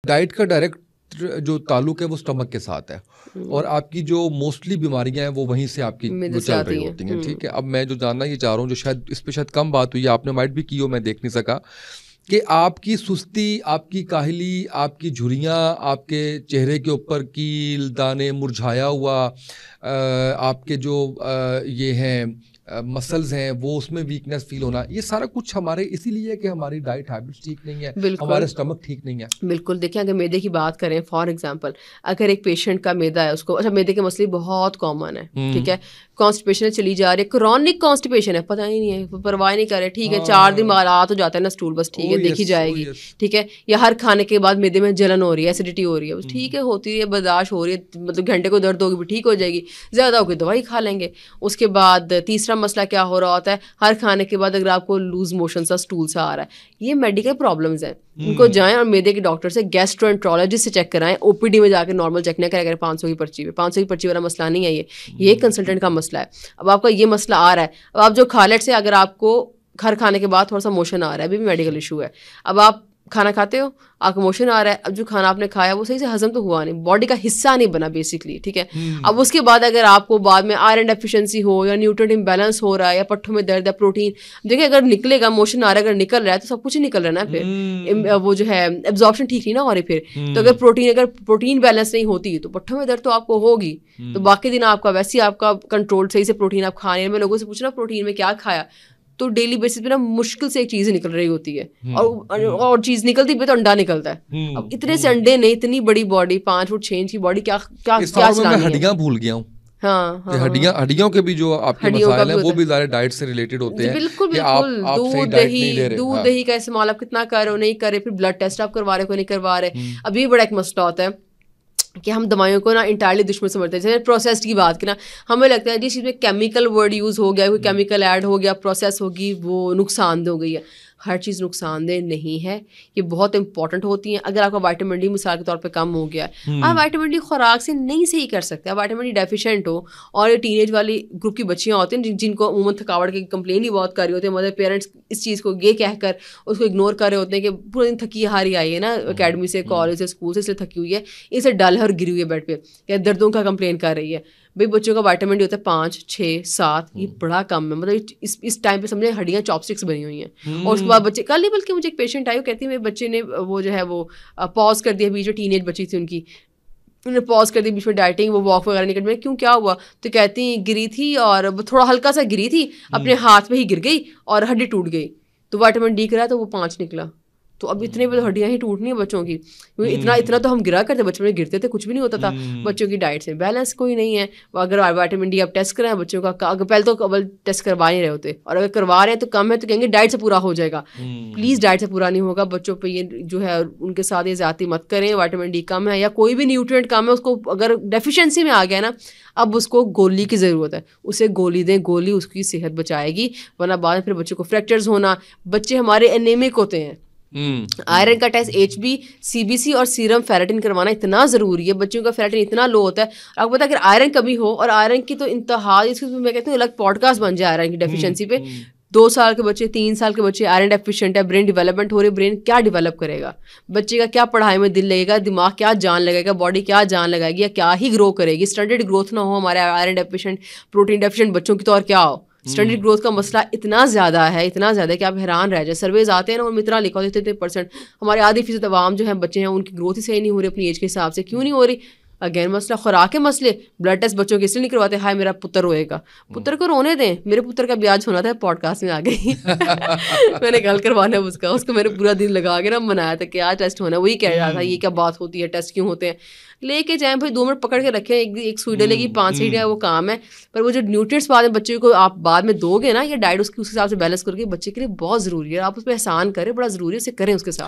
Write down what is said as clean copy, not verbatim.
Diet کا direct جو تعلق ہے وہ اسٹمک کے ساتھ ہے, اور آپ کی جو موسٹلی بیماریاں ہیں وہ وہیں سے آپ کی وہ چل رہی ہوتی ہیں. ٹھیک ہے, اب میں جو جاننا یہ چاہ رہا ہوں, جو شاید اس پہ شاید کم بات ہوئی ہے, آپ نے مائٹ بھی کی ہو, میں دیکھ نہیں سکا, کہ آپ کی سستی, آپ کی کاہلی, آپ کی جھریاں, آپ کے چہرے کے اوپر کیل دانے, مرجھایا ہوا, آپ کے جو یہ ہیں مسلز ہیں وہ اس میں ویکنیس فیل ہونا, یہ سارا کچھ ہمارے اسی لیے کہ ہماری ڈائٹ ہیبٹس ٹھیک نہیں ہے, ہمارا اسٹمک ٹھیک نہیں ہے. بالکل. دیکھیں اگر میدے کی بات کریں فار ایگزامپل, اگر ایک پیشنٹ کا میدا ہے, اس کو اچھا میدے کے مسئلے بہت کامن ہے, ٹھیک ہے, کانسٹیپیشن چلی جا رہی ہے, کرونک کانسٹیپیشن ہے, پتہ ہی نہیں ہے, پرواہ نہیں کر رہے, ٹھیک ہے, 4 دن مالات ہو جاتا ہے نا اسٹول, بس ٹھیک ہے دیکھی جائے گی, ٹھیک ہے, یا ہر کھانے کے بعد میدے میں جلن ہو رہی ہے, ایسیڈیٹی ہو رہی ہے, ٹھیک ہے, ہوتی ہے, برداشت ہو رہی ہے, مطلب گھنٹے کو درد ہوگی بھی ٹھیک ہو جائے گی, زیادہ ہوگی دوائی کھا لیں گے. اس کے بعد تیسرا مسئلہ کیا ہو رہا ہوتا ہے, ہر کھانے کے بعد اگر آپ کو لوز موشن سا اسٹول سا آ رہا ہے, یہ میڈیکل پرابلمس ہیں, ان کو جائیں اور میدے کے ڈاکٹر سے, گیسٹرونٹرولوجسٹ سے چیک کرائیں, او پی ڈی میں جا کے نارمل چیک نہ کریں, 500 کی پرچی پہ, 500 کی پرچی والا مسئلہ نہیں ہے یہ کنسلٹنٹ کا مسئلہ ہے. اب آپ کا یہ مسئلہ آ رہا ہے, اب آپ جو کھالٹ سے اگر آپ کو ہر کھانے کے بعد تھوڑا سا موشن آ رہا ہے, ابھی بھی میڈیکل ایشو ہے. اب آپ کھانا کھاتے ہو, آپ کو موشن آ رہا ہے, اب جو کھانا آپ نے کھایا وہ صحیح سے ہضم تو ہوا نہیں, باڈی کا حصہ نہیں بنا بیسکلی, ٹھیک ہے. اب اس کے بعد اگر آپ کو بعد میں آئرن ڈیفیشنسی ہو یا نیوٹرینٹ امبیلنس ہو رہا ہے یا پٹھوں میں درد ہے, پروٹین, دیکھیں اگر نکلے گا, موشن آ رہا ہے, اگر نکل رہا ہے تو سب کچھ ہی نکل رہا ہے نا, پھر وہ جو ہے ایبزارپشن ٹھیک نہیں نا ہو رہی پھر. تو اگر پروٹین بیلنس نہیں ہوتی تو پٹھوں میں درد تو آپ کو ہوگی, تو باقی دن آپ کا ویسے ہی آپ کا کنٹرول صحیح سے پروٹین آپ کھانے. میں لوگوں سے پوچھنا پروٹین میں کیا کھایا, تو ڈیلی بیسس پہ نا مشکل سے ایک چیز نکل رہی ہوتی ہے, اور چیز نکلتی بھی تو انڈا نکلتا ہے. اب اتنے سے انڈے نہیں, اتنی بڑی باڈی, 5 فٹ 6 انچ کی باڈی, کیا میں ہڈیاں بھول گیا ہوں. ہاں, ہڈیوں کے بھی جو آپ کے مسائل ہیں وہ بھی ظاہر ڈائٹ سے ریلیٹڈ ہوتے ہیں. بالکل بالکل. دودھ دہی کا استعمال آپ کتنا کر رہے ہو, نہیں کر رہے, پھر بلڈ ٹیسٹ آپ کروا رہے ہو نہیں کروا رہے. اب یہ بڑا ایک مسئلہ ہوتا ہے کہ ہم دوائیوں کو نا انٹائرلی دشمن سمجھتے ہیں. جیسے پروسیسڈ کی بات کریں, ہمیں لگتا ہے جس چیز میں کیمیکل ورڈ یوز ہو گیا, کوئی کیمیکل ایڈ ہو گیا, پروسیس ہوگی, وہ نقصان دہ ہو گئی ہے. ہر چیز نقصان دہ نہیں ہے, یہ بہت امپورٹنٹ ہوتی ہیں. اگر آپ کا وائٹامن ڈی مثال کے طور پہ کم ہو گیا ہے, آپ وائٹامن ڈی خوراک سے نہیں صحیح کر سکتے. آپ وائٹامن ڈی ڈیفیشینٹ ہو, اور یہ ٹین ایج والی گروپ کی بچیاں ہوتی ہیں جن کو عموماً تھکاوٹ کی کمپلین ہی بہت کر رہی ہوتی ہیں, مطلب پیرنٹس اس چیز کو یہ کہہ کر اس کو اگنور کر رہے ہوتے ہیں کہ پورے دن تھکی ہاری آئی ہے نا اکیڈمی سے, کالج سے, اسکول سے, اس لیے تھکی ہوئی ہے, اسے ڈل ہے اور گری ہوئی ہے بیڈ پہ, یا دردوں کا کمپلین کر رہی ہے. بھائی بچوں کا وائٹامن ڈی ہوتا ہے 5 6 7, یہ بڑا کم ہے. مطلب اس ٹائم پہ سمجھیں ہڈیاں چاپ اسٹکس بنی ہوئی ہیں. اور اس کے بعد بچے کل نہیں بلکہ مجھے ایک پیشنٹ آئی, وہ کہتی ہے میرے بچے نے وہ جو ہے وہ پاز کر دیا, بیچ میں ٹین ایج بچی تھی ان کی, انہوں نے پاز کر دی بیچ میں ڈائٹنگ, وہ واک وغیرہ نہیں کرتی. میں کیوں کیا ہوا, تو کہتی گری تھی اور تھوڑا ہلکا سا گری تھی, اپنے ہاتھ پہ ہی گر گئی اور ہڈی ٹوٹ گئی. تو وائٹامن ڈی کرا تو وہ 5 نکلا. تو اب اتنے پہ تو ہڈیاں ہی ٹوٹنی ہیں بچوں کی, اتنا تو ہم گرا کرتے, بچپن میں گرتے تھے کچھ بھی نہیں ہوتا تھا. بچوں کی ڈائٹ سے بیلنس کوئی نہیں ہے. اگر وائٹامن ڈی آپ ٹیسٹ کرائیں بچوں کا, اگر پہلے تو قبل ٹیسٹ کروا نہیں رہے ہوتے, اور اگر کروا رہے ہیں تو کم ہے تو کہیں گے ڈائٹ سے پورا ہو جائے گا. پلیز ڈائٹ سے پورا نہیں ہوگا. بچوں پہ یہ جو ہے ان کے ساتھ یہ زیادتی مت کریں. وائٹامن ڈی کم ہے یا کوئی بھی نیوٹرینٹ کم ہے, اس کو اگر ڈیفیشنسی میں آ گیا نا, اب اس کو گولی کی ضرورت ہے, اسے گولی دیں, گولی اس کی صحت بچائے گی, ورنہ بعد میں پھر بچوں کو فریکچرز ہونا. بچے ہمارے انیمک ہوتے ہیں. آئرن کا ٹیسٹ HB CBC اور سیرم فیریٹن کروانا اتنا ضروری ہے. بچوں کا فیریٹن اتنا لو ہوتا ہے, آپ کو پتا ہے اگر آئرن کمی ہو, اور آئرن کی تو انتہا, اس میں کہتی ہوں الگ پوڈ کاسٹ بن جائے آئرن کی ڈیفیشنسی پہ. 2 سال کے بچے 3 سال کے بچے آئرن ڈیفیشینٹ ہے, برین ڈیولپمنٹ ہو رہی ہے, برین کیا ڈیولپ کرے گا بچے کا, کیا پڑھائی میں دل لگے گا, دماغ کیا جان لگے گا, باڈی کیا جان لگائے گی, یا کیا ہی گرو کرے گی. اسٹینڈرڈ گروتھ نہ ہو ہمارے آئرن ڈیفیشینٹ پروٹین ڈیفیشینٹ بچوں کی, تو اور کیا ہو. اسٹینڈرڈ گروتھ کا مسئلہ اتنا زیادہ ہے کہ آپ حیران رہ جائیں. سرویز آتے ہیں نا, ان میں اتنا لکھا ہوتا ہے 30% ہمارے آدھی فیصد عوام جو ہیں بچے ہیں ان کی گروتھ ہی صحیح نہیں ہو رہی اپنی ایج کے حساب سے. کیوں نہیں ہو رہی؟ اگین مسئلہ خوراک کے مسئلے. بلڈ ٹیسٹ بچوں کے اس لیے نہیں کرواتے, ہائے میرا پتر روئے گا. پتر کو رونے دیں, میرے پتر کا بھی آج ہونا تھا, پوڈ کاسٹ میں آ گئی. میں نے کل کروانا ہے اس کو میں نے پورا دن لگا کے نا منایا تھا کہ آج ٹیسٹ ہونا ہے. وہی کہہ رہا تھا یہ کیا بات ہوتی ہے, ٹیسٹ کیوں ہوتے ہیں. لے کے جائیں بھائی, 2 منٹ پکڑ کے رکھیں, ایک سوئی ڈلے گی 5 سیٹیاں, وہ کام ہے. پر وہ جو نیوٹرینٹس بعد میں بچے کو آپ بعد میں دو گے نا, یا ڈائٹ اس کے حساب سے بیلنس کر کے, بچے کے لیے بہت ضروری ہے. آپ اس پہ احسان کریں, بڑا ضروری ہے, اسے کریں اس کے ساتھ.